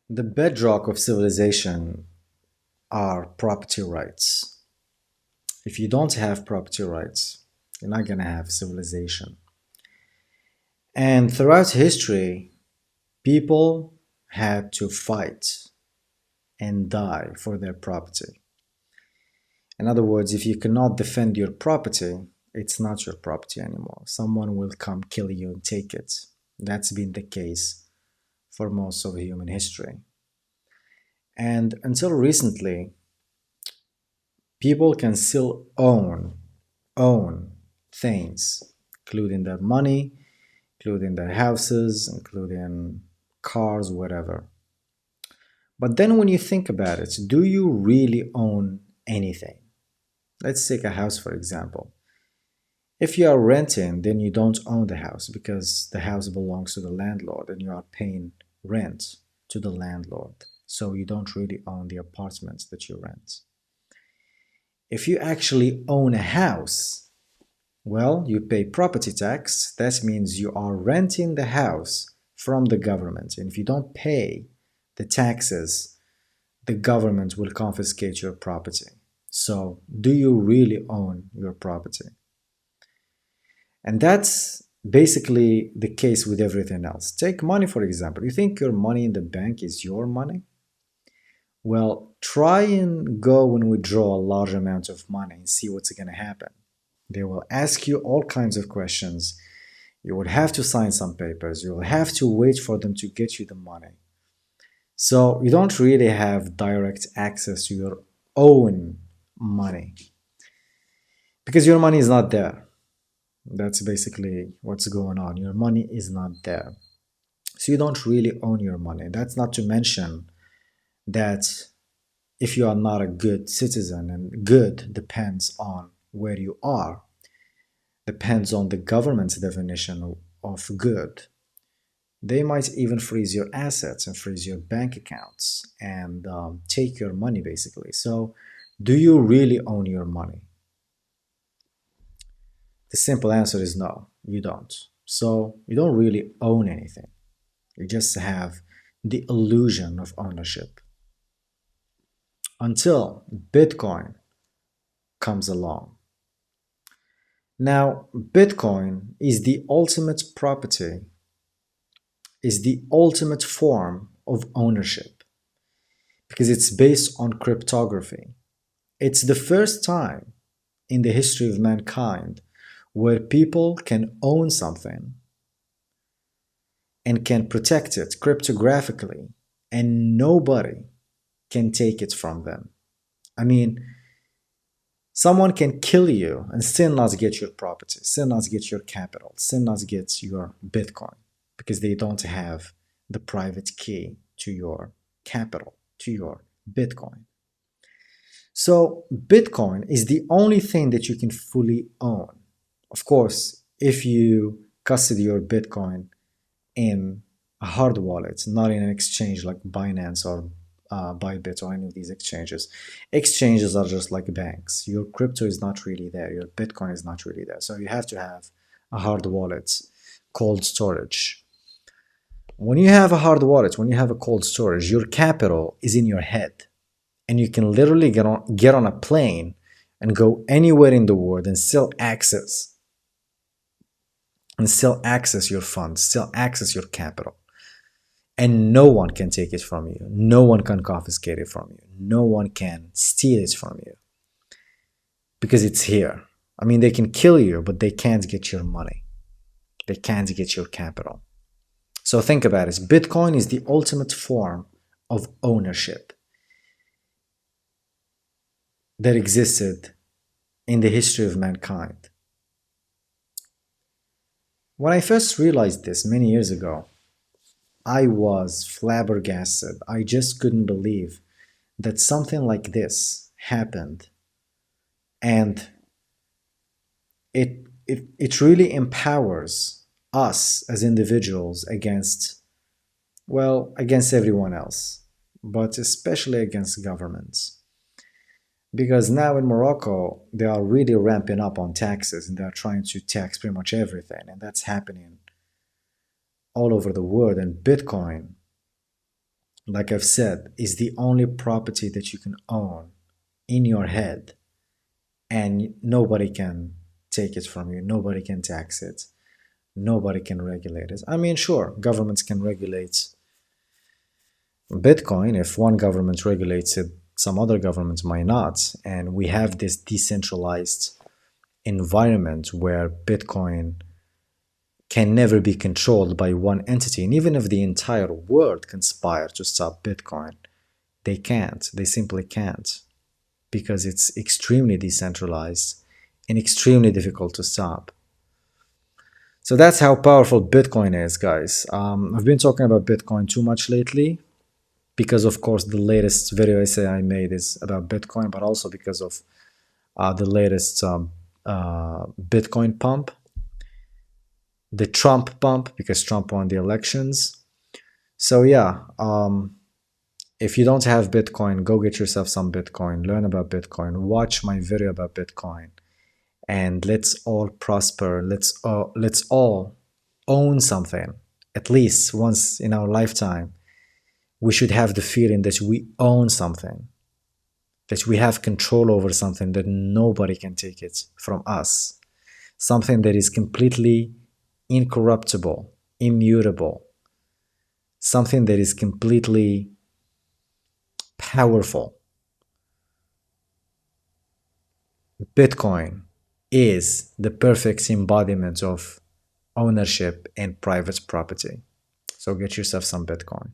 The bedrock of civilization are property rights. If you don't have property rights, you're not going to have civilization. And throughout history, people had to fight and die for their property. In other words, if you cannot defend your property, it's not your property anymore. Someone will come kill you and take it. That's been the case for most of human history. And until recently, people can still own things, including their money, including their houses, including cars, whatever. But then when you think about it, do you really own anything? Let's take a house, for example. If you are renting, then you don't own the house because the house belongs to the landlord and you are paying rent to the landlord. So you don't really own the apartments that you rent. If you actually own a house, well, you pay property tax. That means you are renting the house from the government. And if you don't pay the taxes, the government will confiscate your property. So, do you really own your property? And that's basically the case with everything else. Take money, for example. You think your money in the bank is your money? Well, try and go and withdraw a large amount of money and see what's going to happen. They will ask you all kinds of questions. You will have to sign some papers. You will have to wait for them to get you the money. So you don't really have direct access to your own money because your money is not there. That's basically what's going on. Your money is not there. So you don't really own your money. That's not to mention that if you are not a good citizen, and good depends on where you are, depends on the government's definition of good. They might even freeze your assets and freeze your bank accounts and take your money basically. So, do you really own your money? The simple answer is no, you don't. So, you don't really own anything. You just have the illusion of ownership until Bitcoin comes along. Now, Bitcoin is the ultimate property, is the ultimate form of ownership because it's based on cryptography. It's the first time in the history of mankind where people can own something and can protect it cryptographically and nobody can take it from them. I mean, someone can kill you and still not get your property, still not get your capital, still not get your Bitcoin because they don't have the private key to your capital, to your Bitcoin. So Bitcoin is the only thing that you can fully own. Of course, if you custody your Bitcoin in a hard wallet, not in an exchange like Binance or Bybit or any of these exchanges. Exchanges are just like banks. Your crypto is not really there. Your Bitcoin is not really there. So you have to have a hard wallet, cold storage. When you have a hard wallet, when you have a cold storage, your capital is in your head. And you can literally get on a plane and go anywhere in the world and still access your funds, still access your capital. And no one can take it from you. No one can confiscate it from you. No one can steal it from you because it's here. I mean, they can kill you, but they can't get your money. They can't get your capital. So think about it. Bitcoin is the ultimate form of ownership that existed in the history of mankind. When I first realized this many years ago, I was flabbergasted. I just couldn't believe that something like this happened. And it really empowers us as individuals against, well, against everyone else, but especially against governments. Because now in Morocco, they are really ramping up on taxes and they're trying to tax pretty much everything. And that's happening all over the world. And Bitcoin like I've said, is the only property that you can own in your head, and nobody can take it from you. Nobody can tax it. Nobody can regulate it. I mean, sure, governments can regulate Bitcoin. If one government regulates it, some other governments might not. And we have this decentralized environment where Bitcoin can never be controlled by one entity. And even if the entire world conspire to stop Bitcoin, they can't. They simply can't, because it's extremely decentralized and extremely difficult to stop. So that's how powerful Bitcoin is, guys. I've been talking about Bitcoin too much lately because, of course, the latest video essay I made is about Bitcoin, but also because of the latest Bitcoin pump, the Trump pump, because Trump won the elections. So yeah, if you don't have Bitcoin, go get yourself some Bitcoin, learn about Bitcoin, watch my video about Bitcoin, and let's all prosper. Let's all own something, at least once in our lifetime. We should have the feeling that we own something, that we have control over something, that nobody can take it from us, something that is completely incorruptible, immutable, something that is completely powerful. Bitcoin is the perfect embodiment of ownership and private property. So get yourself some Bitcoin.